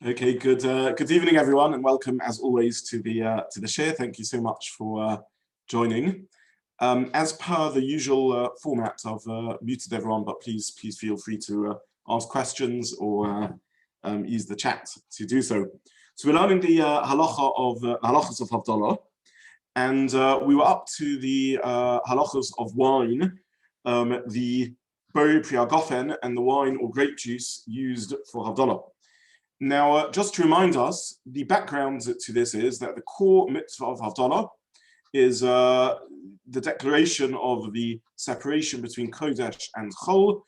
Okay, good evening, everyone, and welcome as always to the share. Thank you so much for joining. As per the usual format, I've muted everyone, but please feel free to ask questions or use the chat to do so. So we're learning the Halachos of Havdala, and we were up to the Halachos of wine, the Bori Priagofen, and the wine or grape juice used for Havdala. Now, just to remind us, the background to this is that the core mitzvah of Havdala is the declaration of the separation between Kodesh and Chol,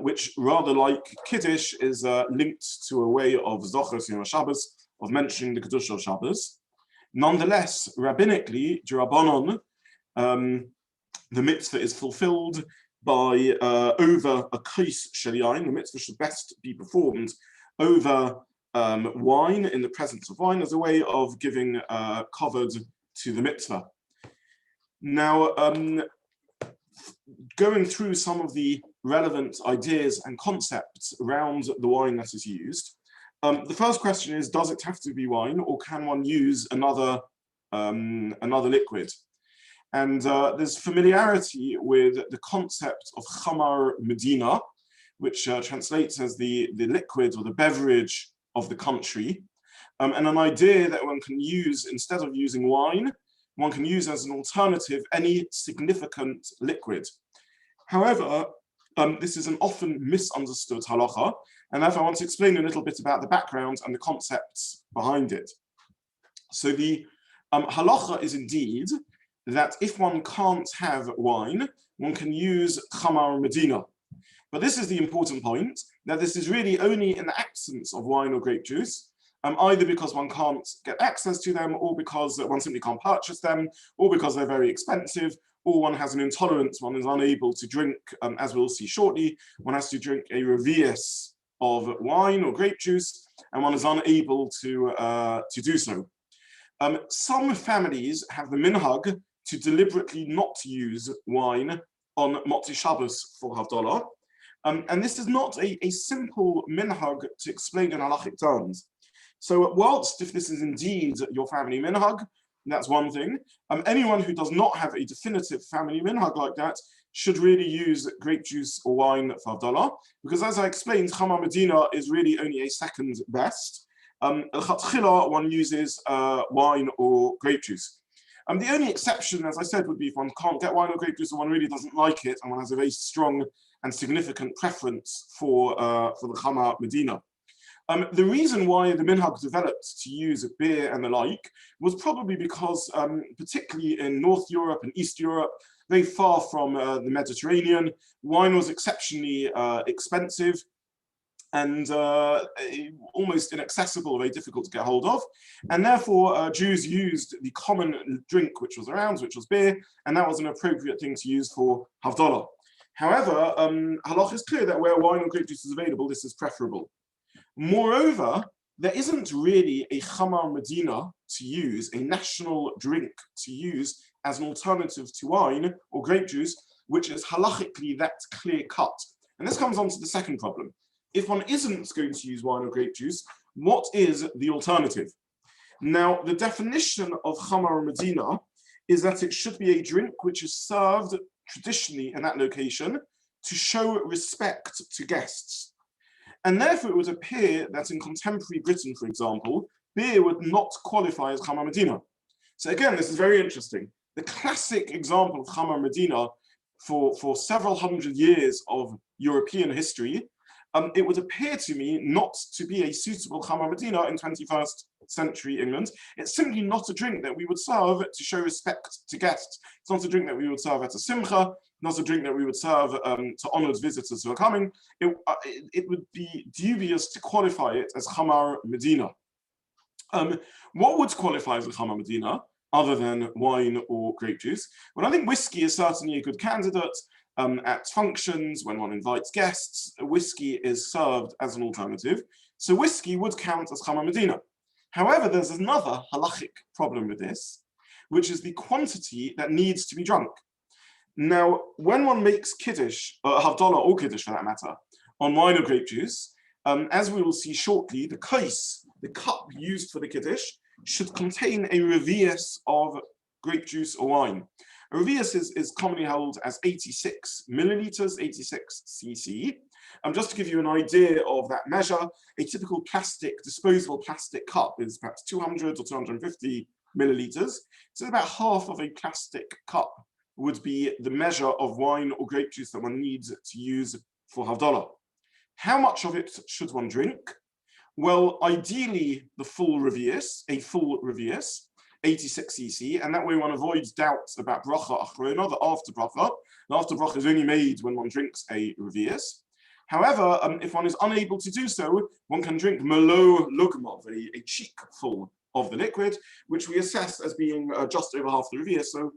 which, rather like Kiddush, is linked to a way of Zochos Yom Shabbos, of mentioning the Kedusha of Shabbos. Nonetheless, rabbinically, D'Rabbanan, the mitzvah is fulfilled by over a kais sheliyain. The mitzvah should best be performed over wine, in the presence of wine, as a way of giving covered to the mitzvah. Now, going through some of the relevant ideas and concepts around the wine that is used, the first question is, does it have to be wine, or can one use another liquid? And there's familiarity with the concept of chamar medina, which translates as the liquid or the beverage of the country, and an idea that one can use, instead of using wine, one can use as an alternative any significant liquid. However, this is an often misunderstood halacha, and therefore I want to explain a little bit about the background and the concepts behind it. So the halacha is indeed that if one can't have wine, one can use chamar medina. But this is the important point, that this is really only in the absence of wine or grape juice, either because one can't get access to them, or because one simply can't purchase them, or because they're very expensive, or one has an intolerance, one is unable to drink, as we'll see shortly, one has to drink a revius of wine or grape juice, and one is unable to do so. Some families have the minhag to deliberately not use wine on Motzi Shabbos for Havdalah. And this is not a simple minhag to explain in halachic terms. So whilst if this is indeed your family minhag, that's one thing, anyone who does not have a definitive family minhag like that should really use grape juice or wine for Havdalah, because as I explained, chamar medina is really only a second best. L'chatchila, one uses wine or grape juice. The only exception, as I said, would be if one can't get wine or grape juice, or one really doesn't like it, and one has a very strong and significant preference for the chamar medina. The reason why the minhag developed to use beer and the like was probably because, particularly in North Europe and East Europe, very far from the Mediterranean, wine was exceptionally expensive and almost inaccessible, very difficult to get hold of. And therefore, Jews used the common drink which was around, which was beer, and that was an appropriate thing to use for Havdalah. However, halacha is clear that where wine or grape juice is available, this is preferable. Moreover, there isn't really a chamar medina to use, a national drink to use as an alternative to wine or grape juice, which is halachically that clear cut. And this comes on to the second problem. If one isn't going to use wine or grape juice, what is the alternative? Now, the definition of chamar medina is that it should be a drink which is served traditionally in that location to show respect to guests. And therefore it would appear that in contemporary Britain, for example, beer would not qualify as chamar medina. So again, this is very interesting. The classic example of chamar medina for several hundred years of European history, it would appear to me not to be a suitable chamar medina in 21st century England. It's simply not a drink that we would serve to show respect to guests. It's not a drink that we would serve at a simcha, not a drink that we would serve to honored visitors who are coming. It would be dubious to qualify it as chamar medina. What would qualify as a chamar medina other than wine or grape juice? Well, I think whiskey is certainly a good candidate. At functions, when one invites guests, whiskey is served as an alternative. So whiskey would count as chamar medina. However, there's another halachic problem with this, which is the quantity that needs to be drunk. Now, when one makes Kiddush, Havdalah or Kiddush for that matter, on wine or grape juice, As we will see shortly, the kais, the cup used for the Kiddush, should contain a revius of grape juice or wine. A revius is commonly held as 86 milliliters, 86 cc. Just to give you an idea of that measure, a typical disposable plastic cup is perhaps 200 or 250 milliliters. So about half of a plastic cup would be the measure of wine or grape juice that one needs to use for Havdalah. How much of it should one drink? Well, ideally, the full revius, a full revius, 86 cc, and that way one avoids doubts about bracha achrona, the after bracha. The after bracha is only made when one drinks a revius. However, if one is unable to do so, one can drink malo lugmov, a cheek full of the liquid, which we assess as being just over half the revius, so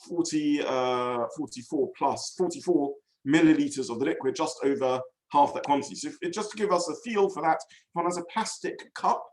44 milliliters of the liquid, just over half that quantity. So just to give us a feel for that, if one has a plastic cup,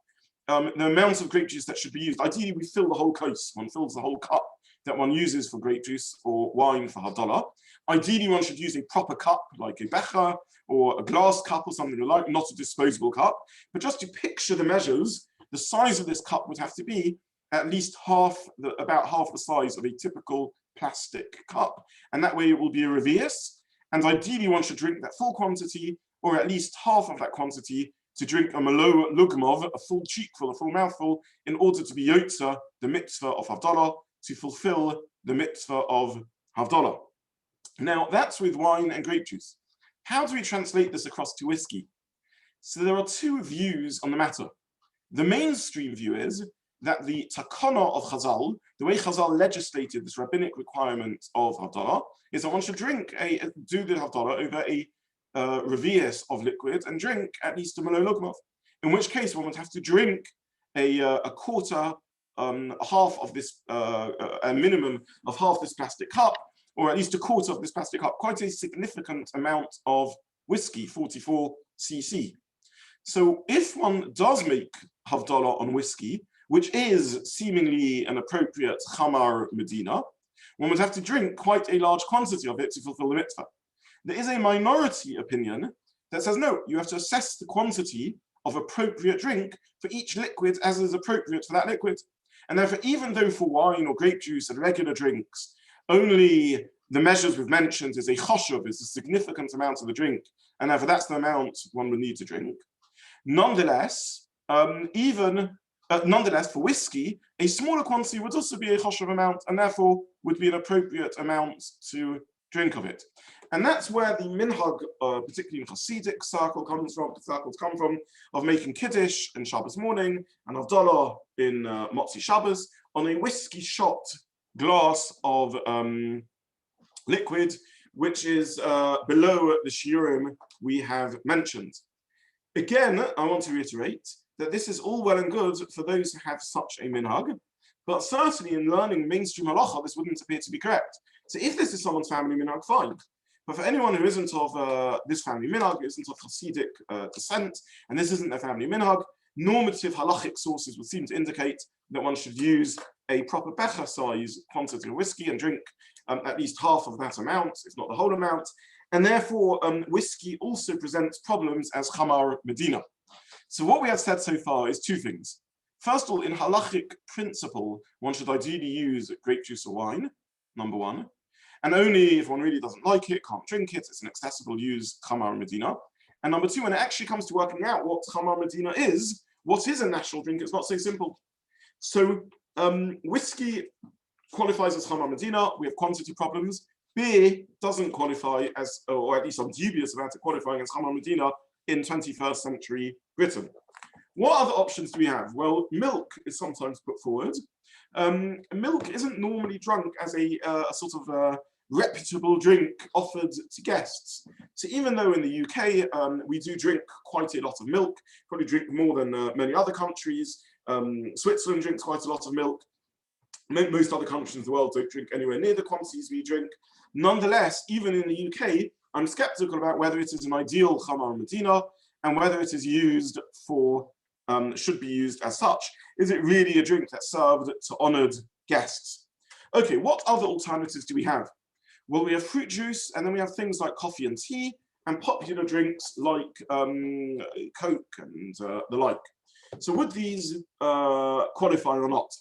the amount of grape juice that should be used, ideally we fill the whole case. One fills the whole cup that one uses for grape juice or wine for Havdalah. Ideally one should use a proper cup, like a becher or a glass cup or something like, not a disposable cup. But just to picture the measures, the size of this cup would have to be at least about half the size of a typical plastic cup. And that way it will be a revius. And ideally one should drink that full quantity, or at least half of that quantity, to drink a malo lugmov, a full cheekful, a full mouthful, in order to be yotza, the mitzvah of Havdalah, to fulfill the mitzvah of Havdalah. Now that's with wine and grape juice. How do we translate this across to whiskey? So there are two views on the matter. The mainstream view is that the takana of Chazal, the way Chazal legislated this rabbinic requirement of Havdalah, is that one should do the Havdalah over a revius of liquid and drink at least a malo lugmov. In which case one would have to drink a quarter, half of this, a minimum of half this plastic cup, or at least a quarter of this plastic cup, quite a significant amount of whiskey, 44 cc. So if one does make Havdalah on whiskey, which is seemingly an appropriate chamar medina, one would have to drink quite a large quantity of it to fulfill the mitzvah. There is a minority opinion that says, no, you have to assess the quantity of appropriate drink for each liquid as is appropriate for that liquid. And therefore, even though for wine or grape juice and regular drinks, only the measures we've mentioned is a choshev, is a significant amount of the drink, and therefore that's the amount one would need to drink. Nonetheless, nonetheless, for whiskey, a smaller quantity would also be a choshev amount, and therefore would be an appropriate amount to drink of it. And that's where the minhag, particularly in Hasidic circles come from, of making Kiddush in Shabbos morning and Havdalah in Motzi Shabbos on a whiskey shot glass of liquid, which is below the shiurim we have mentioned. Again, I want to reiterate that this is all well and good for those who have such a minhag, but certainly in learning mainstream halacha, this wouldn't appear to be correct. So if this is someone's family minhag, fine. But for anyone who isn't of this family minhag, isn't of Hasidic descent, and this isn't their family minhag, normative halachic sources would seem to indicate that one should use a proper becher size quantity of whiskey and drink at least half of that amount, if not the whole amount. And therefore, whiskey also presents problems as chamar medina. So what we have said so far is two things. First of all, in halachic principle, one should ideally use grape juice or wine, number one. And only if one really doesn't like it, can't drink it, it's an accessible use, chamar medina. And number two, when it actually comes to working out what chamar medina is, what is a national drink, it's not so simple. So whiskey qualifies as chamar medina, we have quantity problems. Beer doesn't qualify as, or at least I'm dubious about it qualifying as chamar medina in 21st century Britain. What other options do we have? Well, milk is sometimes put forward. Milk isn't normally drunk as a sort of reputable drink offered to guests. So even though in the UK we do drink quite a lot of milk, probably drink more than many other countries. Switzerland drinks quite a lot of milk. Most other countries in the world don't drink anywhere near the quantities we drink. Nonetheless, even in the UK, I'm skeptical about whether it is an ideal chamar medina and whether it is used for, should be used as such. Is it really a drink that's served to honored guests? Okay, what other alternatives do we have? Well, we have fruit juice, and then we have things like coffee and tea, and popular drinks like Coke and the like. So would these qualify or not?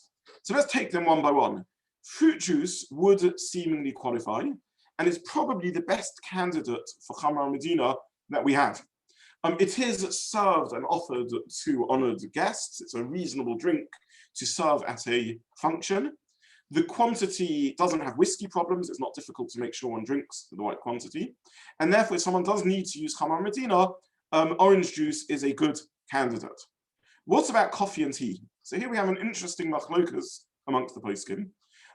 So let's take them one by one. Fruit juice would seemingly qualify, and is probably the best candidate for Khamar Medina that we have. It is served and offered to honored guests. It's a reasonable drink to serve at a function. The quantity doesn't have whiskey problems. It's not difficult to make sure one drinks the right quantity. And therefore, if someone does need to use Khamar Medina, orange juice is a good candidate. What about coffee and tea? So here we have an interesting machlokas amongst the poskim.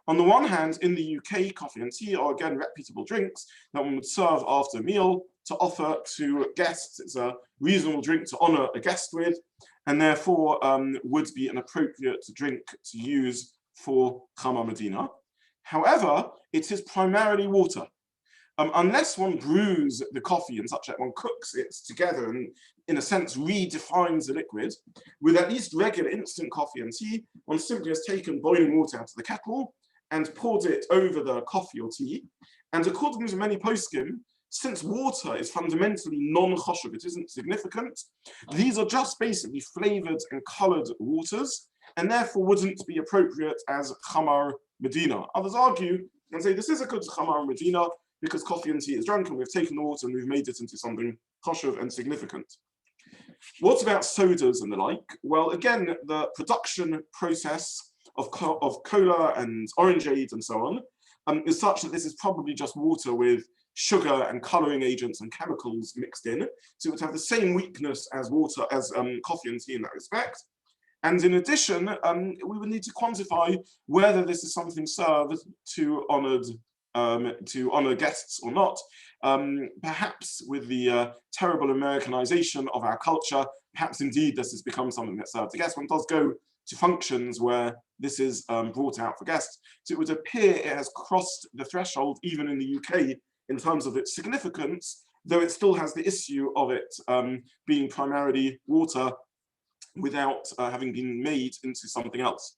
On the one hand, in the UK, coffee and tea are again reputable drinks that one would serve after a meal to offer to guests. It's a reasonable drink to honor a guest with, and therefore would be an appropriate drink to use for Khamar Medina. However, it is primarily water. Unless one brews the coffee in such that one cooks it together and, in a sense, redefines the liquid, with at least regular instant coffee and tea, one simply has taken boiling water out of the kettle and poured it over the coffee or tea. And according to many poskim, since water is fundamentally non-choshev, it isn't significant, these are just basically flavored and colored waters, and therefore wouldn't be appropriate as Khamar Medina. Others argue and say this is a good Khamar Medina because coffee and tea is drunk and we've taken the water and we've made it into something choshev and significant. What about sodas and the like? Well, again, the production process of cola and orangeade and so on is such that this is probably just water with sugar and coloring agents and chemicals mixed in. So it would have the same weakness as water, as coffee and tea in that respect. And in addition, we would need to quantify whether this is something served to honor guests or not. Perhaps with the terrible Americanization of our culture, perhaps indeed this has become something that's served to guests. One does go to functions where this is brought out for guests. So it would appear it has crossed the threshold, even in the UK, in terms of its significance, though it still has the issue of it being primarily water without having been made into something else.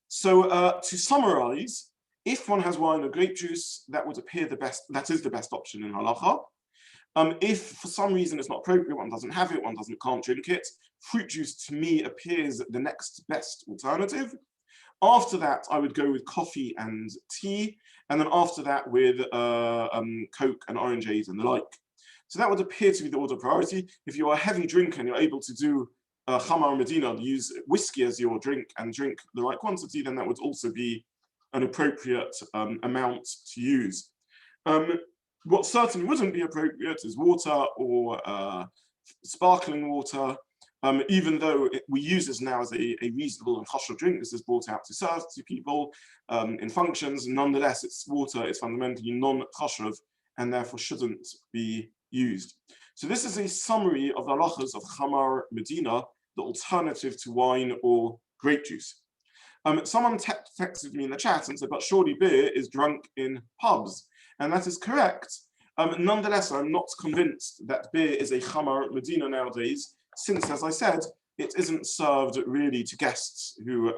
So to summarize, if one has wine or grape juice, that would appear the best, that is the best option in halacha. If for some reason it's not appropriate, one doesn't have it, can't drink it, fruit juice to me appears the next best alternative. After that, I would go with coffee and tea, and then after that with Coke and orangeade and the like. So that would appear to be the order of priority. If you're a heavy drinker and you're able to do Khamar Medina, use whiskey as your drink and drink the right quantity, then that would also be an appropriate amount to use. What certainly wouldn't be appropriate is water or sparkling water, even though we use this now as a reasonable and kosher drink. This is brought out to serve to people in functions. Nonetheless, it's water, it's fundamentally non-kosher and therefore shouldn't be used. So this is a summary of the halachas of Khamar Medina, the alternative to wine or grape juice. Someone texted me in the chat and said, but surely beer is drunk in pubs. And that is correct. Nonetheless, I'm not convinced that beer is a Khamar Medina nowadays, since, as I said, it isn't served really to guests who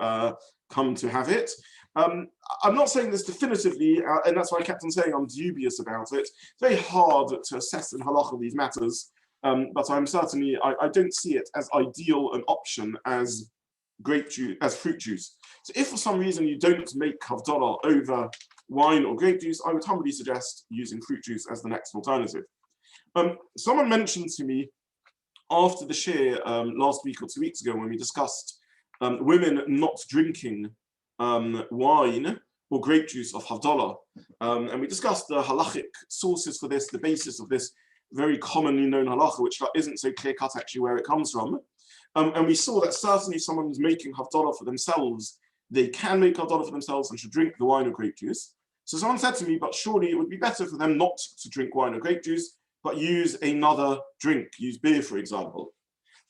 come to have it. I'm not saying this definitively, and that's why I kept on saying I'm dubious about it. It's very hard to assess in halacha these matters, but I'm certainly, I don't see it as ideal an option as grape juice, as fruit juice. So if for some reason you don't make Havdalah over wine or grape juice, I would humbly suggest using fruit juice as the next alternative. Someone mentioned to me after the share last week or 2 weeks ago when we discussed women not drinking wine or grape juice of Havdalah, and we discussed the halachic sources for this, the basis of this very commonly known halacha, which isn't so clear cut actually where it comes from. And we saw that certainly if someone is making Havdalah for themselves, they can make Havdalah for themselves and should drink the wine or grape juice. So someone said to me, but surely it would be better for them not to drink wine or grape juice, but use another drink, use beer, for example.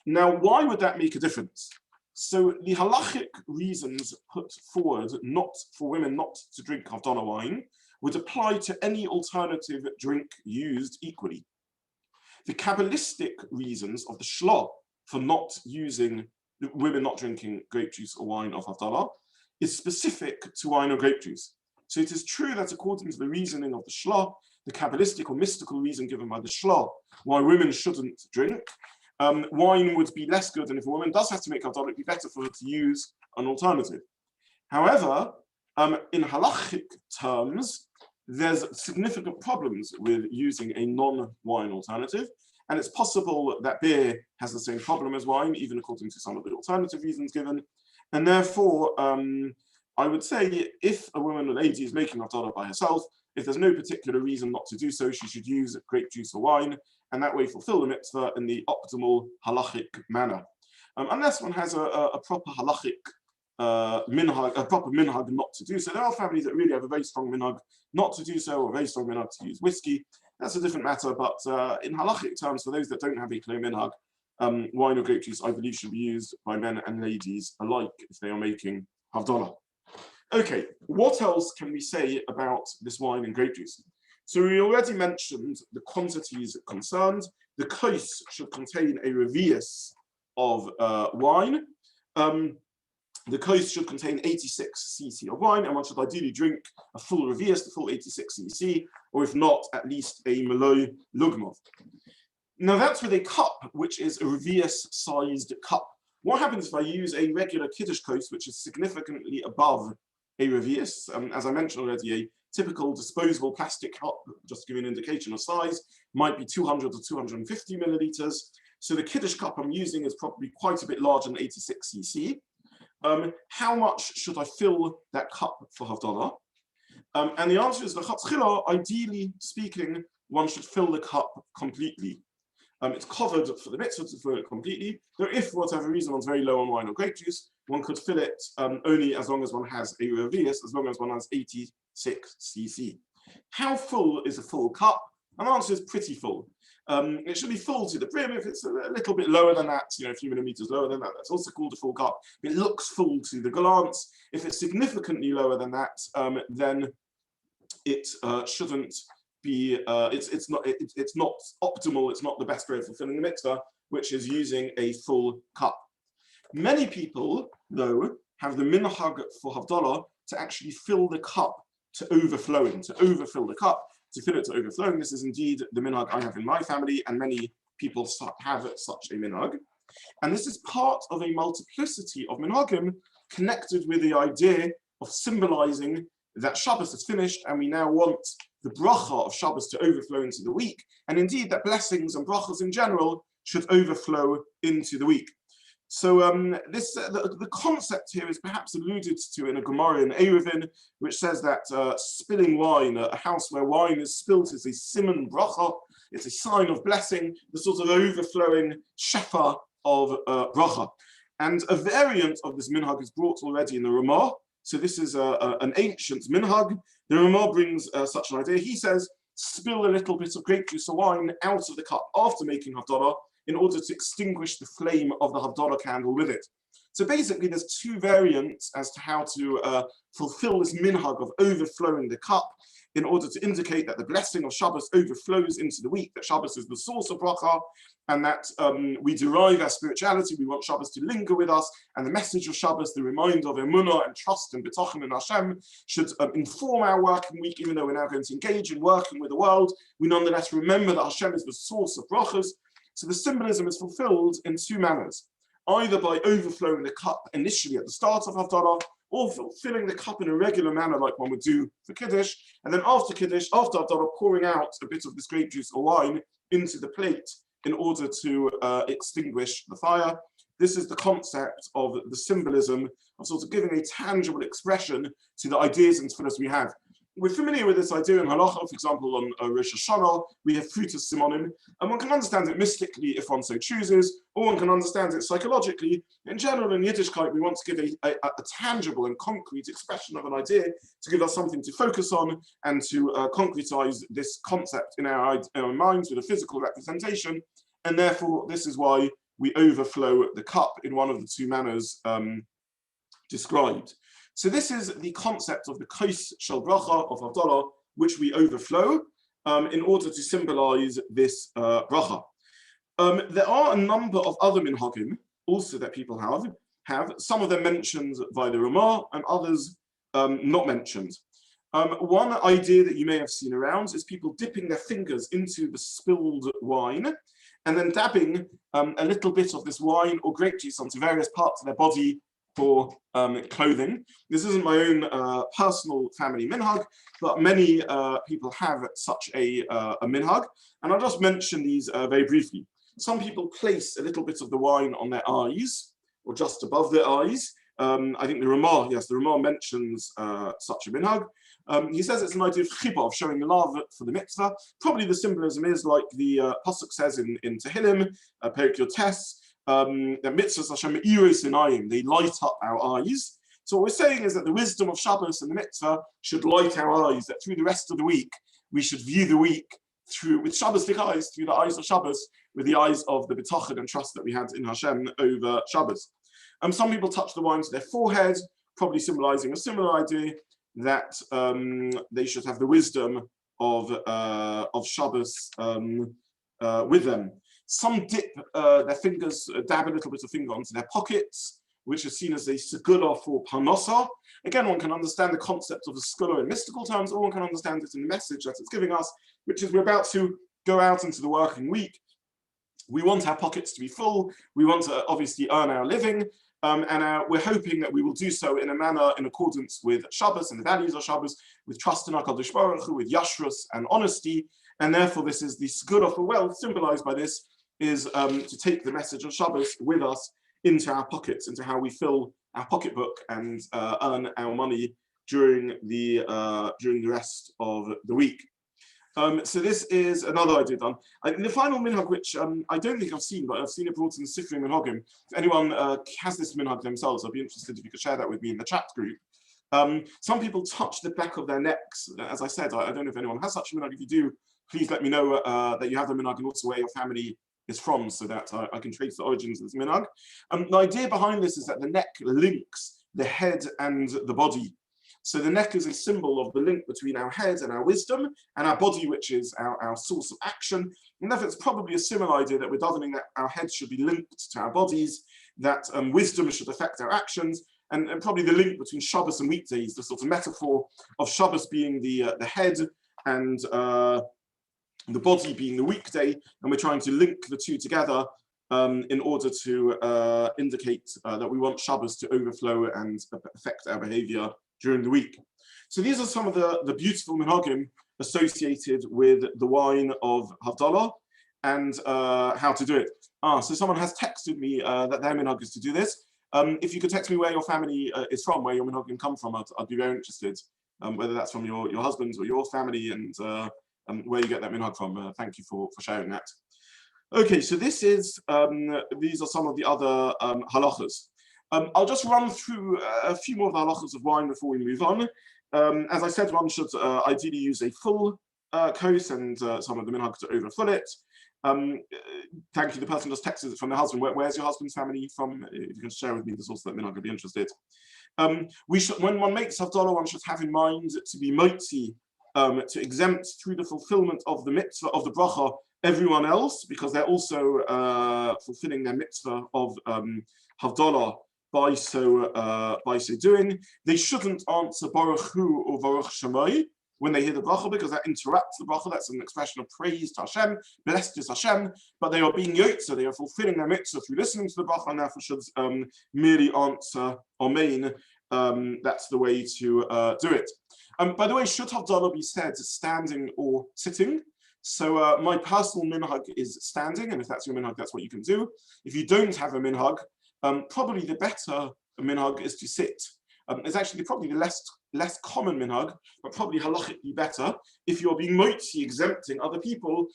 Now, why would that make a difference? So the halachic reasons put forward not for women not to drink Havdalah wine would apply to any alternative drink used equally. The Kabbalistic reasons of the Shlah for not using, women not drinking grape juice or wine of Havdalah is specific to wine or grape juice. So it is true that according to the reasoning of the Shlah, the Kabbalistic or mystical reason given by the Shla why women shouldn't drink, wine would be less good, and if a woman does have to make Havdalah, it'd be better for her to use an alternative. However, in halachic terms, there's significant problems with using a non-wine alternative, and it's possible that beer has the same problem as wine, even according to some of the alternative reasons given. And therefore, I would say if a woman or lady is making Havdalah by herself, if there's no particular reason not to do so, she should use grape juice or wine, and that way fulfill the mitzvah in the optimal halachic manner. Unless one has a proper halachic minhag, a proper minhag not to do so. There are families that really have a very strong minhag not to do so, or a very strong minhag to use whiskey. That's a different matter, but in halachic terms, for those that don't have a clear minhag, wine or grape juice, I believe, should be used by men and ladies alike if they are making Havdalah. Okay, what else can we say about this wine and grape juice? So we already mentioned the quantities concerned. The kos should contain a revius of wine. The kos should contain 86 cc of wine, and one should ideally drink a full revius, the full 86 cc, or if not, at least a maloi lugmov. Now that's with a cup, which is a revius-sized cup. What happens if I use a regular kiddush kos, which is significantly above a revius? As I mentioned already, a typical disposable plastic cup, just to give you an indication of size, might be 200 to 250 milliliters. So the kiddush cup I'm using is probably quite a bit larger than 86 cc. How much should I fill that cup for Havdalah? And the answer is, ideally speaking, one should fill the cup completely. It's covered for the mitzvah to fill it completely. Though if for whatever reason one's very low on wine or grape juice, one could fill it only as long as one has a revius, as long as one has 86 cc. How full is a full cup? And the answer is pretty full. It should be full to the brim. If it's a little bit lower than that, a few millimeters lower than that, that's also called a full cup. It looks full to the glance. If it's significantly lower than that, then it shouldn't be. It's not optimal. It's not the best way of fulfilling the mitzvah, which is using a full cup. Many people, though, have the minhag for Havdalah to actually fill the cup to overflowing, to overfill the cup, to fill it to overflowing. This is indeed the minhag I have in my family, and many people have such a minhag. And this is part of a multiplicity of minhagim connected with the idea of symbolizing that Shabbos is finished, and we now want the bracha of Shabbos to overflow into the week, and indeed that blessings and brachas in general should overflow into the week. So the concept here is perhaps alluded to in a Gemara in Eruvin, which says that spilling wine, a house where wine is spilt, is a siman bracha. It's a sign of blessing, the sort of overflowing shefa of bracha. And a variant of this minhag is brought already in the Ramah. So this is an ancient minhag. The Ramah brings such an idea. He says, spill a little bit of grape juice or wine out of the cup after making Havdalah, in order to extinguish the flame of the Havdalah candle with it. So basically there's two variants as to how to fulfill this minhag of overflowing the cup in order to indicate that the blessing of Shabbos overflows into the week, that Shabbos is the source of bracha, and that we derive our spirituality, we want Shabbos to linger with us, and the message of Shabbos, the reminder of emunah and trust and bitachon in Hashem, should inform our working week. Even though we're now going to engage in working with the world, we nonetheless remember that Hashem is the source of brachas. So the symbolism is fulfilled in two manners, either by overflowing the cup initially at the start of Havdalah, or filling the cup in a regular manner like one would do for Kiddush, and then after Kiddush, after Havdalah, pouring out a bit of this grape juice or wine into the plate in order to extinguish the fire. This is the concept of the symbolism of sort of giving a tangible expression to the ideas and tefillos we have. We're familiar with this idea in Halacha, for example, on Rosh Hashanah, we have fruitus simonim, and one can understand it mystically if one so chooses, or one can understand it psychologically. In general, in Yiddishkeit, we want to give a tangible and concrete expression of an idea to give us something to focus on and to concretize this concept in our minds with a physical representation, and therefore this is why we overflow the cup in one of the two manners described. So this is the concept of the kos shel bracha of Havdalah, which we overflow in order to symbolize this bracha. There are a number of other minhagim also that people have, some of them mentioned by the Ramah and others not mentioned. One idea that you may have seen around is people dipping their fingers into the spilled wine and then dabbing a little bit of this wine or grape juice onto various parts of their body for clothing. This isn't my own personal family minhag, but many people have such a minhag, and I'll just mention these very briefly. Some people place a little bit of the wine on their eyes, or just above their eyes. I think the Ramah mentions such a minhag. He says it's an idea of chibah, of showing love for the mitzvah. Probably the symbolism is like the pasuk says in Tehillim, Perek Yotes, that mitzvahs Hashem me'iros einayim, they light up our eyes. So what we're saying is that the wisdom of Shabbos and the mitzvah should light our eyes, that through the rest of the week, we should view the week with Shabbos-like eyes, through the eyes of Shabbos, with the eyes of the bitachon and trust that we had in Hashem over Shabbos. Some people touch the wine to their forehead, probably symbolizing a similar idea, that they should have the wisdom of Shabbos with them. Some dip their fingers, dab a little bit of finger onto their pockets, which is seen as a segula for parnasa. Again, one can understand the concept of a segula in mystical terms, or one can understand it in the message that it's giving us, which is we're about to go out into the working week. We want our pockets to be full. We want to obviously earn our living. And we're hoping that we will do so in a manner in accordance with Shabbos and the values of Shabbos, with trust in HaKadosh Baruch Hu, with yashrus and honesty. And therefore, this is the segula for wealth, symbolized by this, is to take the message of Shabbos with us into our pockets, into how we fill our pocketbook and earn our money during the rest of the week. So this is another idea done. The final minhag, which I don't think I've seen, but I've seen it brought in the Sifrei Minhagim. If anyone has this minhag themselves, I'd be interested if you could share that with me in the chat group. Some people touch the back of their necks. As I said, I don't know if anyone has such a minhag. If you do, please let me know that you have the minhag and also where your family is from, so that I can trace the origins of this minhag. The idea behind this is that the neck links the head and the body. So the neck is a symbol of the link between our head and our wisdom, and our body, which is our source of action. And therefore, it's probably a similar idea that we're davening that our head should be linked to our bodies, that wisdom should affect our actions, and probably the link between Shabbos and weekdays, the sort of metaphor of Shabbos being the head and the body being the weekday, and we're trying to link the two together in order to indicate that we want Shabbos to overflow and affect our behavior during the week. So these are some of the beautiful minhagim associated with the wine of Havdalah and how to do it. So someone has texted me that their minhag is to do this. If you could text me where your family is from, where your minhagim come from, I'd be very interested, whether that's from your husband's or your family, and where you get that minhag from. Thank you for sharing that. Okay, so this is these are some of the other halachas. I'll just run through a few more of the halachas of wine before we move on. As I said, one should ideally use a full kos, and some of the minhag to overfill it. Thank you. The person just texted it from their husband. Where's your husband's family from? If you can share with me the source that minhag, I'd be interested. We should, when one makes Havdalah, one should have in mind to be motzi, to exempt through the fulfillment of the mitzvah of the bracha everyone else, because they're also fulfilling their mitzvah of Havdalah by so doing. They shouldn't answer Baruch Hu or Baruch Shemai when they hear the bracha, because that interrupts the bracha. That's an expression of praise to Hashem, blessed is Hashem, but they are being yotza, they are fulfilling their mitzvah through listening to the bracha, and therefore should merely answer Amen. That's the way to do it. By the way, should Havdalah be said standing or sitting? So my personal minhag is standing, and if that's your minhag, that's what you can do. If you don't have a minhag, probably the better minhag is to sit. It's actually probably the less common minhag, but probably halachically better. If you're being motzi, exempting other people,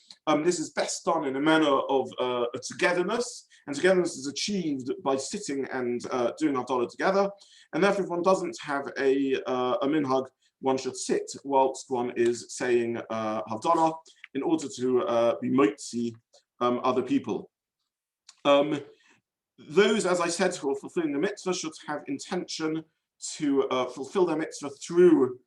this is best done in a manner of a togetherness, and togetherness is achieved by sitting and doing Havdalah together. And therefore, if one doesn't have a minhag, one should sit whilst one is saying Havdalah in order to be motzi other people. Those, as I said, who are fulfilling the mitzvah should have intention to fulfill their mitzvah through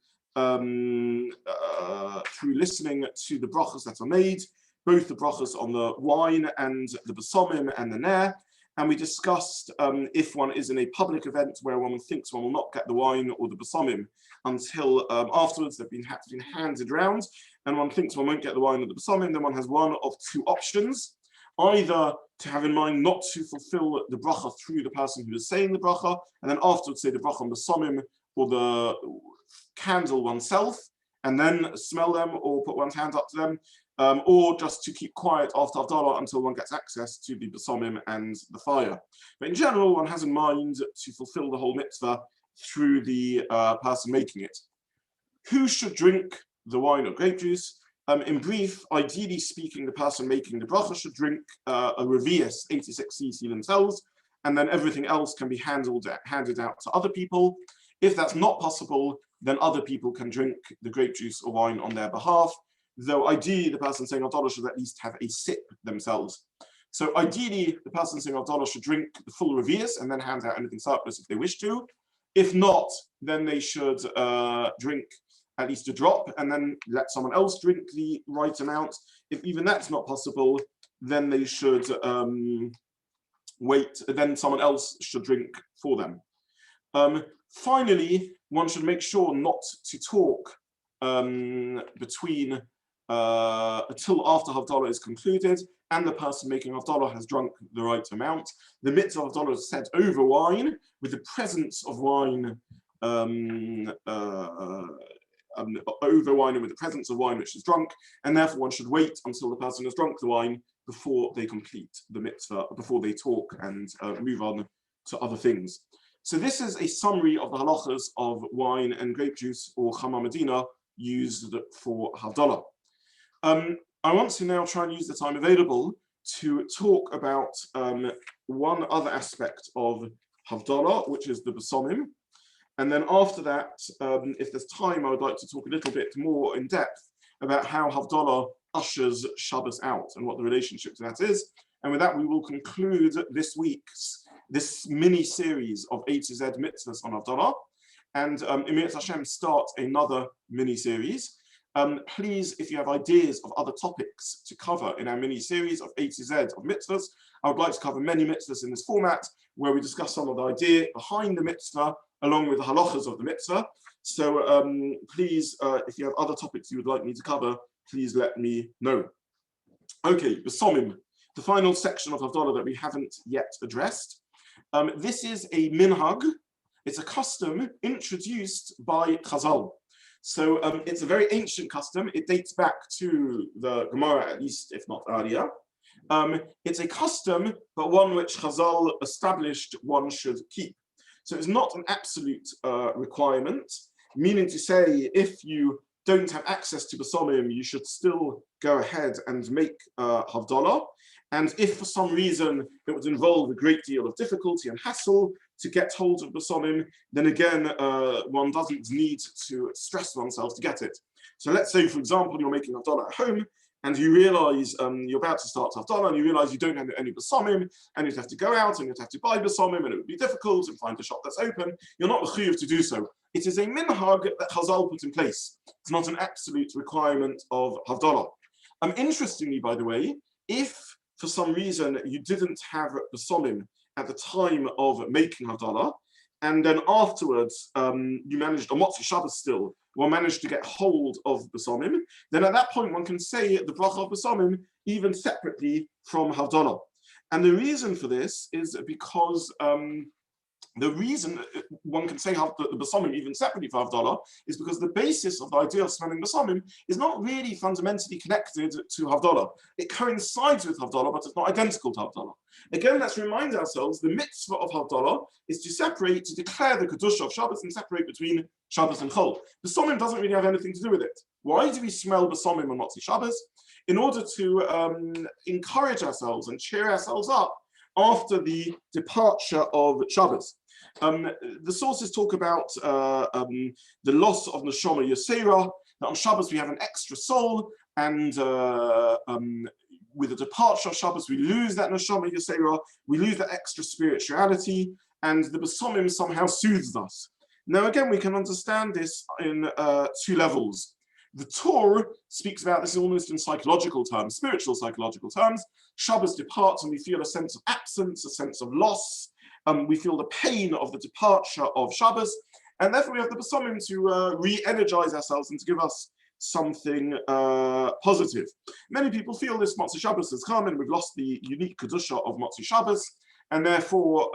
listening to the brachas that are made, both the brachas on the wine and the basomim and the ner, and we discussed if one is in a public event where one thinks one will not get the wine or the basomim until afterwards they've been handed round, and one thinks one won't get the wine or the basomim, then one has one of two options. Either to have in mind not to fulfill the bracha through the person who is saying the bracha, and then afterwards say the bracha on the basomim or the candle oneself, and then smell them or put one's hand up to them, or just to keep quiet after Havdalah until one gets access to the basomim and the fire. But in general, one has in mind to fulfill the whole mitzvah through the person making it. Who should drink the wine or grape juice? In brief, ideally speaking, the person making the bracha should drink a revius 86 cc themselves, and then everything else can be handed out to other people. If that's not possible, then other people can drink the grape juice or wine on their behalf, though ideally the person saying Havdalah should at least have a sip themselves. So ideally, the person saying Havdalah should drink the full revius and then hand out anything surplus if they wish to. If not, then they should drink at least a drop and then let someone else drink the right amount. If even that's not possible, then they should wait, then someone else should drink for them. Finally, one should make sure not to talk between until after Havdalah is concluded and the person making Havdalah has drunk the right amount. The mitzvah of Havdalah is said over wine, with the presence of wine, over wine and with the presence of wine which is drunk, and therefore one should wait until the person has drunk the wine before they complete the mitzvah, before they talk and move on to other things. So this is a summary of the halachas of wine and grape juice or chama medina used for Havdalah. I want to now try and use the time available to talk about one other aspect of Havdalah, which is the basomim. And then after that, if there's time, I would like to talk a little bit more in depth about how Havdalah ushers Shabbos out and what the relationship to that is. And with that, we will conclude this mini series of A to Z mitzvahs on Havdalah, and in Mitzvah Hashem start another mini series. Please, if you have ideas of other topics to cover in our mini series of A to Z of mitzvahs, I would like to cover many mitzvahs in this format, where we discuss some of the idea behind the mitzvah, along with the halachas of the mitzvah. So please, if you have other topics you would like me to cover, please let me know. Okay, basomim, the final section of Havdalah that we haven't yet addressed. This is a minhag. It's a custom introduced by Chazal. So it's a very ancient custom. It dates back to the Gemara, at least, if not earlier. It's a custom, but one which Chazal established one should keep. So it's not an absolute requirement, meaning to say, if you don't have access to basomim, you should still go ahead and make Havdalah. And if for some reason it would involve a great deal of difficulty and hassle to get hold of basomim, then again, one doesn't need to stress oneself to get it. So let's say, for example, you're making Havdalah at home, and you realize you're about to start Havdalah, and you realize you don't have any basomim, and you'd have to go out and you'd have to buy basomim, and it would be difficult and find a shop that's open. You're not mechuyev to do so. It is a minhag that Chazal put in place. It's not an absolute requirement of Havdalah. Interestingly, by the way, if for some reason you didn't have basomim at the time of making Havdalah, and then afterwards you managed, on Motzi Shabbos still, one managed to get hold of basomim, then at that point one can say the bracha of basomim even separately from Havdalah. And the reason for this is because the reason one can say the basomim even separately for Havdalah is because the basis of the idea of smelling basomim is not really fundamentally connected to Havdalah. It coincides with Havdalah, but it's not identical to Havdalah. Again, let's remind ourselves, the mitzvah of Havdalah is to separate, to declare the kedusha of Shabbos and separate between Shabbos and Chol. Basomim doesn't really have anything to do with it. Why do we smell basomim on Motzi Shabbos? In order to encourage ourselves and cheer ourselves up after the departure of Shabbos. The sources talk about the loss of Neshama Yosera, that on Shabbos we have an extra soul, and with the departure of Shabbos we lose that Neshama Yosera, we lose that extra spirituality, and the basomim somehow soothes us. Now again, we can understand this in two levels. The Torah speaks about this almost in psychological terms, spiritual psychological terms. Shabbos departs and we feel a sense of absence, a sense of loss. We feel the pain of the departure of Shabbos. And therefore we have the Pesomim to re-energize ourselves and to give us something positive. Many people feel this Motzei Shabbos has come and we've lost the unique Kedusha of Motzei Shabbos. And therefore,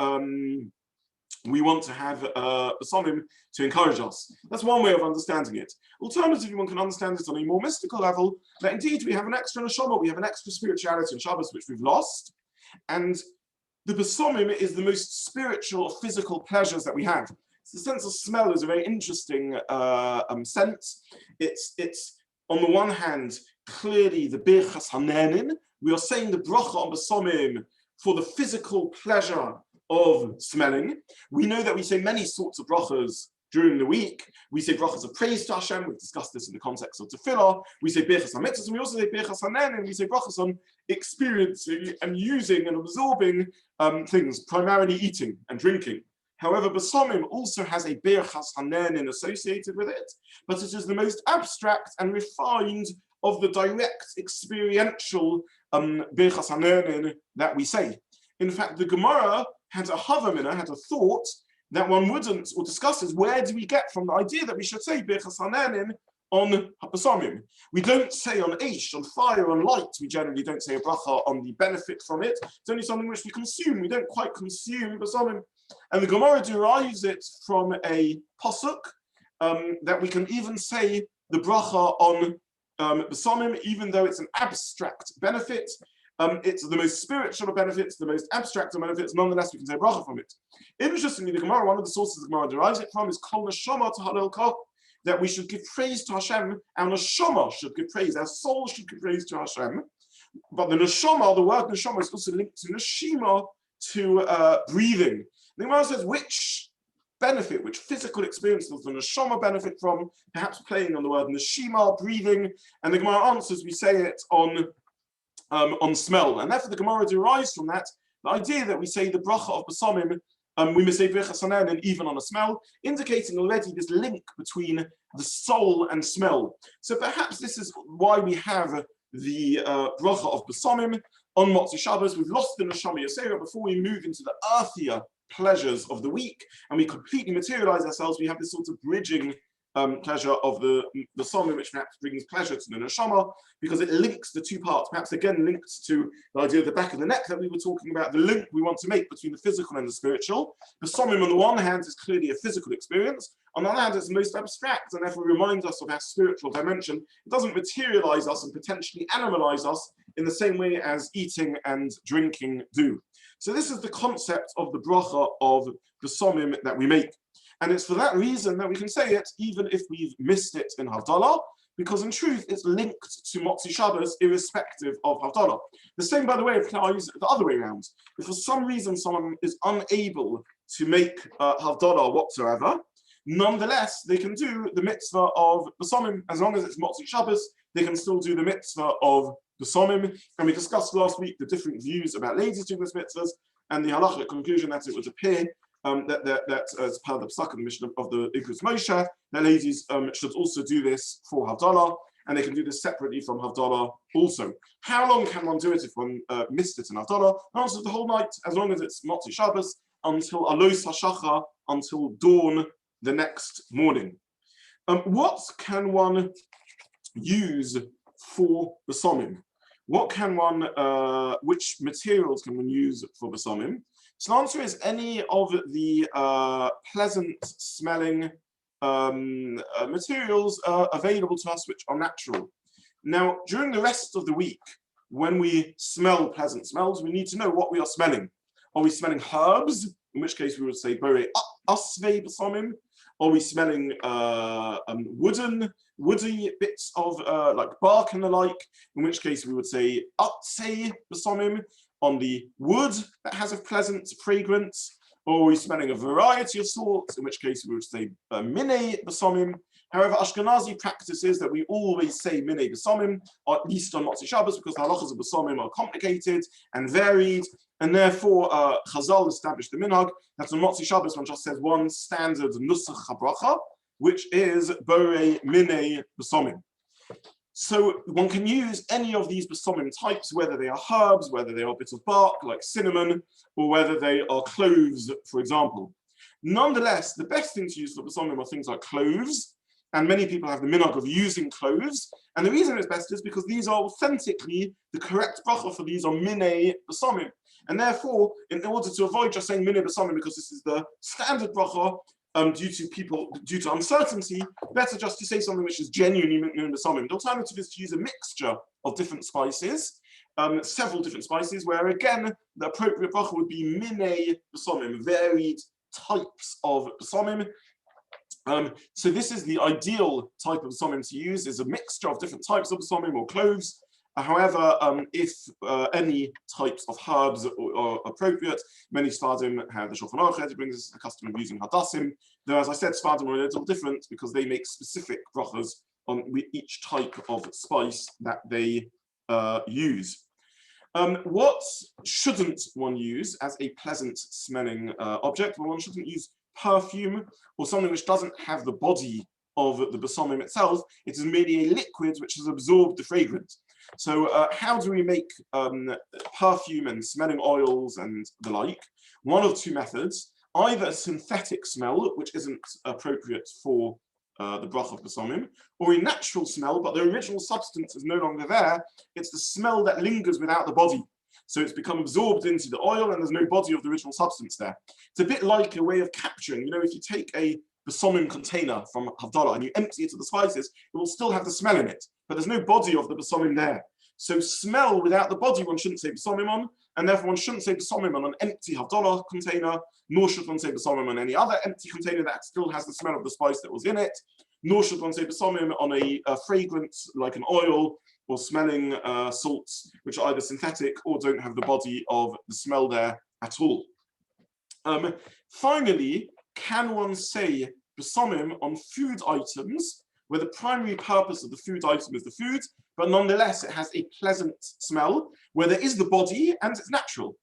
we want to have Pesomim to encourage us. That's one way of understanding it. Alternatively, one can understand it on a more mystical level, that indeed we have an extra neshama, we have an extra spirituality in Shabbos which we've lost, and the Pesomim is the most spiritual, physical pleasures that we have. So the sense of smell is a very interesting sense. It's on the one hand, clearly the Birchas Hanenin. We are saying the bracha on Pesomim for the physical pleasure of smelling. We know that we say many sorts of brachas during the week. We say brachas of praise to Hashem. We've discussed this in the context of tefillah. We say birchas hamitzvos, and we also say birchas hanen, and we say brachas on experiencing and using and absorbing things, primarily eating and drinking. However, Pesomim also has a birchas hanen associated with it, but it is the most abstract and refined of the direct experiential birchas hanen that we say. In fact, the Gemara had a havamina, had a thought that one wouldn't, or discusses where do we get from the idea that we should say Birchas Hanenin on Pesomim. We don't say on Eish, on fire, on light. We generally don't say a bracha on the benefit from it. It's only something which we consume. We don't quite consume Pesomim. And the Gemara derives it from a pasuk that we can even say the bracha on Pesomim, even though it's an abstract benefit. It's the most spiritual of benefits, the most abstract of benefits, nonetheless we can say bracha from it. Interestingly, the Gemara, one of the sources the Gemara derives it from is Kol Neshama to Halachah, that we should give praise to Hashem, our Neshama should give praise, our soul should give praise to Hashem. But the Neshama, the word Neshama is also linked to Neshima, to breathing. The Gemara says which benefit, which physical experience does the Neshama benefit from, perhaps playing on the word Neshima, breathing, and the Gemara answers, we say it on smell, and therefore the Gemara derives from that the idea that we say the bracha of Pesomim, we may say Birchas Hanenin even on a smell, indicating already this link between the soul and smell. So perhaps this is why we have the bracha of Pesomim on Motzei Shabbos. We've lost the Neshama Yasera before we move into the earthier pleasures of the week, and we completely materialize ourselves. We have this sort of bridging pleasure of the Pesomim, which perhaps brings pleasure to the neshama, because it links the two parts, perhaps again linked to the idea of the back of the neck that we were talking about, the link we want to make between the physical and the spiritual. The Pesomim on the one hand is clearly a physical experience, on the other hand it's the most abstract, and therefore reminds us of our spiritual dimension. It doesn't materialize us and potentially animalize us in the same way as eating and drinking do. So this is the concept of the bracha of Pesomim that we make. And it's for that reason that we can say it even if we've missed it in Havdalah, because in truth it's linked to Motzei Shabbos irrespective of Havdalah. The same, by the way, applies the other way around. If for some reason someone is unable to make Havdalah whatsoever, nonetheless they can do the mitzvah of Pesomim. As long as it's Motzei Shabbos, they can still do the mitzvah of Pesomim. And we discussed last week the different views about ladies doing this mitzvahs, and the halachic conclusion that it would appear that as part of the psak and mission of the Ikrus Moshe, that ladies should also do this for Havdalah, and they can do this separately from Havdalah also. How long can one do it if one missed it in Havdalah? The answer is the whole night, as long as it's Motzei Shabbos, until Alos HaShachar, until dawn the next morning. What can one use for Pesomim? What can one, which materials can one use for Pesomim? So the answer is any of the pleasant smelling materials available to us which are natural. Now, during the rest of the week, when we smell pleasant smells, we need to know what we are smelling. Are we smelling herbs? In which case we would say Borei Asvei Pesomim. Are we smelling woody bits of like bark and the like? In which case we would say Atzei Pesomim, on the wood that has a pleasant fragrance. Or are we smelling a variety of sorts? In which case we would say Minei Pesomim. However, Ashkenazi practice is that we always say Minei Pesomim, or at least on Motzei Shabbos, because the halachas of Pesomim are complicated and varied, and therefore Chazal established the minhag that on Motzei Shabbos one just says one standard nusach habracha, which is Borei Minei Pesomim. So one can use any of these basomim types, whether they are herbs, whether they are bits of bark like cinnamon, or whether they are cloves, for example. Nonetheless, the best thing to use for basomim are things like cloves, and many people have the minhag of using cloves. And the reason it's best is because these are authentically the correct bracha for these are minei basomim. And therefore, in order to avoid just saying minei basomim because this is the standard bracha, due to uncertainty, better just to say something which is genuinely minei basomim. The alternative is to use a mixture of different spices, several different spices, where again the appropriate bracha would be minei basomim, varied types of basomim. So this is the ideal type of basomim to use, is a mixture of different types of basomim or cloves. However, if any types of herbs are appropriate, many Sfardim have the Shulchan Aruch, it brings us the custom of using hadassim. Though, as I said, Sfardim are a little different because they make specific brachas on each type of spice that they use. What shouldn't one use as a pleasant smelling object? Well, one shouldn't use perfume or something which doesn't have the body of the basomim itself. It is merely a liquid which has absorbed the fragrance. So how do we make perfume and smelling oils and the like? One of two methods: either a synthetic smell, which isn't appropriate for the brach of basomim, or a natural smell, but the original substance is no longer there. It's the smell that lingers without the body. So it's become absorbed into the oil and there's no body of the original substance there. It's a bit like a way of capturing, if you take a basomim container from Havdalah and you empty it of the spices, it will still have the smell in it, but there's no body of the basomim there. So smell without the body, one shouldn't say basomim on, and therefore one shouldn't say basomim on an empty Havdalah container, nor should one say basomim on any other empty container that still has the smell of the spice that was in it, nor should one say basomim on a fragrance like an oil or smelling salts, which are either synthetic or don't have the body of the smell there at all. Finally, can one say basomim on food items where the primary purpose of the food item is the food, but nonetheless it has a pleasant smell, where there is the body and it's natural?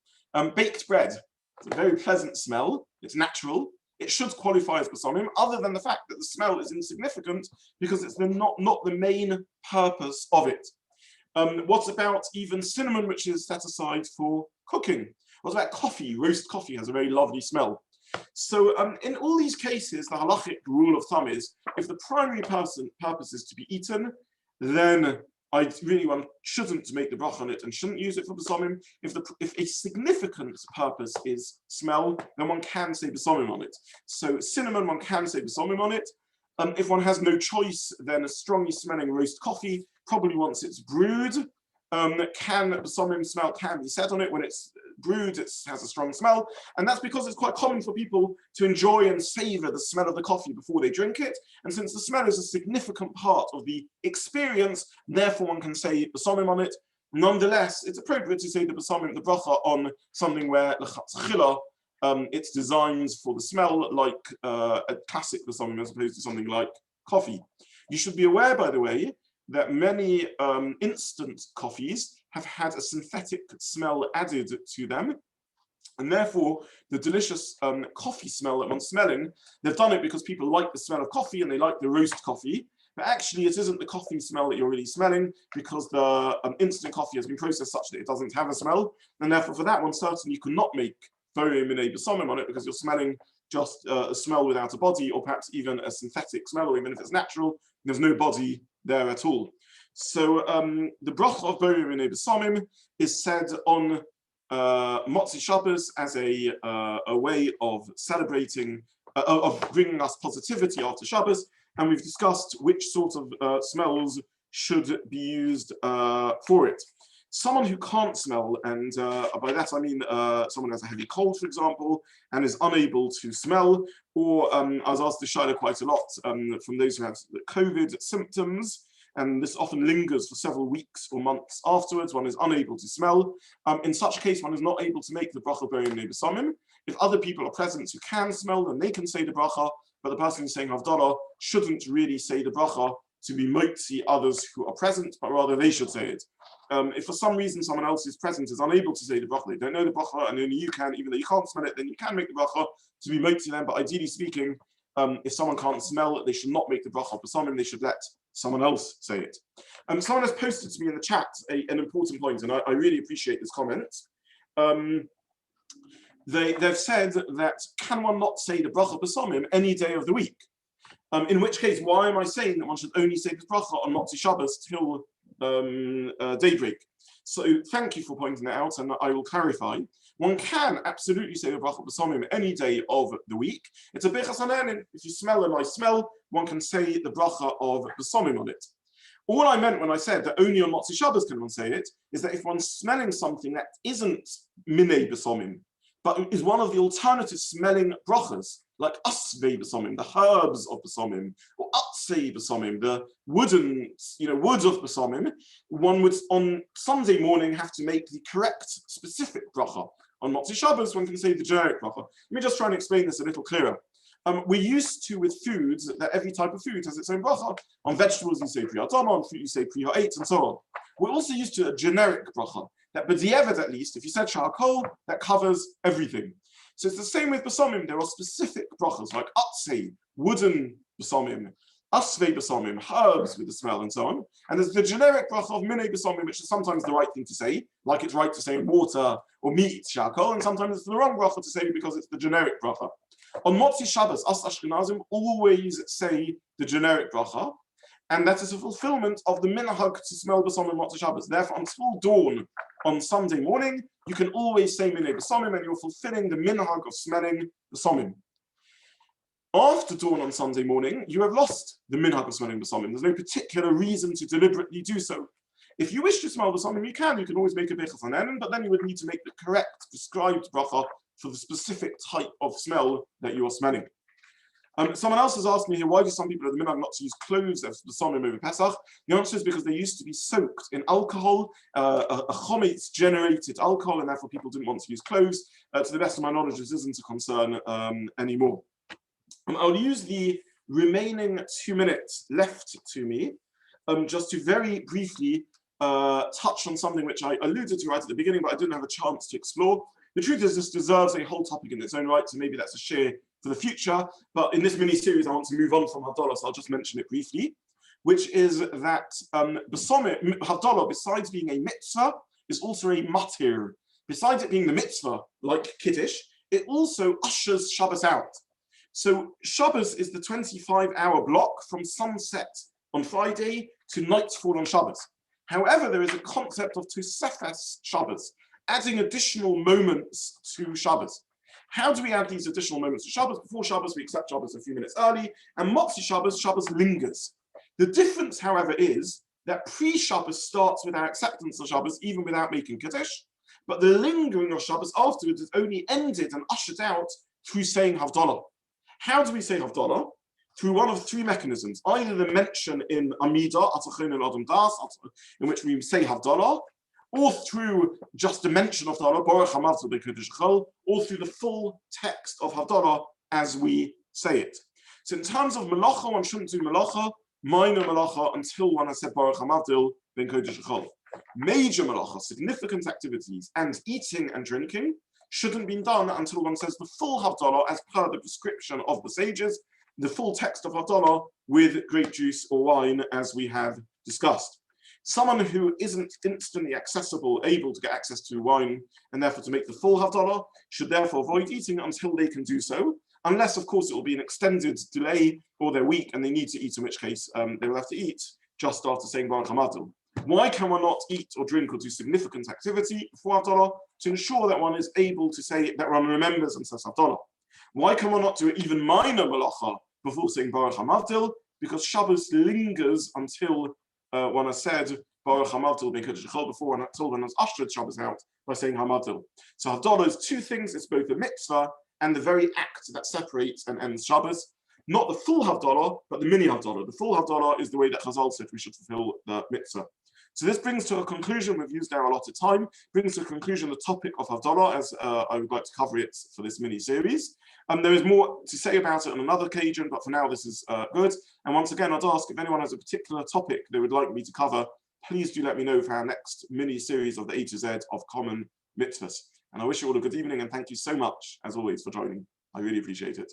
Baked bread, it's a very pleasant smell, it's natural, it should qualify as basomim, other than the fact that the smell is insignificant because it's not the main purpose of it. What about even cinnamon, which is set aside for cooking? What about coffee? Roast coffee has a very lovely smell. So in all these cases, the halachic rule of thumb is, if the primary purpose is to be eaten, then one shouldn't make the bracha on it and shouldn't use it for basomim. If a significant purpose is smell, then one can say basomim on it. So cinnamon, one can say basomim on it. If one has no choice, then a strongly smelling roast coffee, probably once it's brewed, basomim smell can be said on it. When it's brewed, it has a strong smell, and that's because it's quite common for people to enjoy and savor the smell of the coffee before they drink it. And since the smell is a significant part of the experience, therefore one can say basomim on it. Nonetheless, it's appropriate to say the basomim, the bracha, on something where l'chatchila, it's designed for the smell, like a classic basomim as opposed to something like coffee. You should be aware, by the way, that many instant coffees have had a synthetic smell added to them. And therefore, the delicious coffee smell that one's smelling, they've done it because people like the smell of coffee and they like the roast coffee. But actually, it isn't the coffee smell that you're really smelling, because the instant coffee has been processed such that it doesn't have a smell. And therefore, for that one, certainly you cannot make very minei basomim on it, because you're smelling just a smell without a body, or perhaps even a synthetic smell, or even if it's natural, there's no body there at all. So the bracha of bori minei basomim is said on Motzi Shabbos as a way of celebrating, of bringing us positivity after Shabbos, and we've discussed which sort of smells should be used for it. Someone who can't smell, and by that I mean someone who has a heavy cold, for example, and is unable to smell, or I was asked to shaila quite a lot from those who have COVID symptoms, and this often lingers for several weeks or months afterwards. One is unable to smell. In such a case, one is not able to make the bracha bori minei basomim. If other people are present who can smell, then they can say the bracha, but the person who's saying Havdalah shouldn't really say the bracha to be motzi others who are present, but rather they should say it. If for some reason someone else who's present is unable to say the bracha, they don't know the bracha, and only you can, even though you can't smell it, then you can make the bracha to be motzi them. But ideally speaking, if someone can't smell, they should not make the bracha basomim. They should let someone else say it. Someone has posted to me in the chat an important point, and I really appreciate this comment. They've said that can one not say the bracha b'somim any day of the week? In which case, why am I saying that one should only say the bracha on Motzi Shabbos till daybreak? So thank you for pointing that out, and I will clarify. One can absolutely say the bracha b'somim any day of the week. It's a bechas hanenin. If you smell a nice smell, one can say the bracha of b'somim on it. All I meant when I said that only on Motzi Shabbos can one say it is that if one's smelling something that isn't minei b'somim, but is one of the alternative smelling brachas, like asvei b'somim, the herbs of b'somim, or atzei b'somim, the wooden, wood of b'somim, one would on Sunday morning have to make the correct specific bracha. On Motzi Shabbos, one can say the generic bracha. Let me just try and explain this a little clearer. We're used to, with foods, that every type of food has its own bracha. On vegetables, you say pri ha'adama, on fruit, you say pri ha'etz, and so on. We're also used to a generic bracha, that b'di'evet at least, if you said sha'akol, that covers everything. So it's the same with b'somim. There are specific brachas, like atzei, wooden b'somim, asvei b'somim, herbs with the smell, and so on. And there's the generic bracha of minei b'somim, which is sometimes the right thing to say, like it's right to say water or meat, sha'akol, and sometimes it's the wrong bracha to say because it's the generic bracha. On Motzi Shabbos, us Ashkenazim always say the generic bracha, and that is a fulfillment of the minhag to smell b'somim on Motzi Shabbos. Therefore, until dawn on Sunday morning, you can always say minei b'somim, and you're fulfilling the minhag of smelling b'somim. After dawn on Sunday morning, you have lost the minhag of smelling b'somim. There's no particular reason to deliberately do so. If you wish to smell b'somim, you can always make a bechas hanenin, but then you would need to make the correct prescribed bracha for the specific type of smell that you are smelling. Someone else has asked me here, why do some people have the minhag not to use cloves as the b'somim over Pesach? The answer is because they used to be soaked in alcohol, a chometz generated alcohol, and therefore people didn't want to use cloves. To the best of my knowledge, this isn't a concern anymore. I'll use the remaining 2 minutes left to me just to very briefly touch on something which I alluded to right at the beginning, but I didn't have a chance to explore. The truth is, this deserves a whole topic in its own right, so maybe that's a share for the future. But in this mini-series, I want to move on from Havdalah, so I'll just mention it briefly, which is that Havdalah, besides being a mitzvah, is also a matir. Besides it being the mitzvah, like Kiddush, it also ushers Shabbos out. So Shabbos is the 25-hour block from sunset on Friday to nightfall on Shabbos. However, there is a concept of Tosefes Shabbos, adding additional moments to Shabbos. How do we add these additional moments to Shabbos? Before Shabbos, we accept Shabbos a few minutes early, and Motzi Shabbos, Shabbos lingers. The difference, however, is that pre-Shabbos starts with our acceptance of Shabbos, even without making Kiddush, but the lingering of Shabbos afterwards is only ended and ushered out through saying Havdalah. How do we say Havdalah? Through one of three mechanisms, either the mention in Amida, in which we say Havdalah, or through just a mention of Havdalah, or through the full text of Havdalah as we say it. So in terms of Melacha, one shouldn't do Melacha, minor Melacha, until one has said Baruch HaMavdil ben Kodesh Chol. Major Melacha, significant activities, and eating and drinking shouldn't be done until one says the full Havdalah as per the prescription of the sages, the full text of Havdalah with grape juice or wine as we have discussed. Someone who isn't instantly able to get access to wine, and therefore to make the full Havdalah, should therefore avoid eating until they can do so, unless, of course, it will be an extended delay or they're weak and they need to eat, in which case they will have to eat just after saying Baruch HaMavdil. Why can one not eat or drink or do significant activity before Havdalah? To ensure that one is able to say that one remembers and says Havdalah. Why can one not do even minor Melacha before saying Baruch HaMavdil? Because Shabbos lingers until one has said Baruch HaMavdil ben Kodesh Chol before, until one has ushered Shabbos out by saying HaMavdil. So Havdalah is two things. It's both the mitzvah and the very act that separates and ends Shabbos. Not the full Havdalah, but the mini Havdalah. The full Havdalah is the way that Chazal said we should fulfill the mitzvah. So this brings to a conclusion, we've used our allotted time, brings to a conclusion the topic of Havdalah as I would like to cover it for this mini-series. There is more to say about it on another occasion, but for now this is good. And once again, I'd ask if anyone has a particular topic they would like me to cover, please do let me know for our next mini-series of the A to Z of common mitzvahs. And I wish you all a good evening and thank you so much, as always, for joining. I really appreciate it.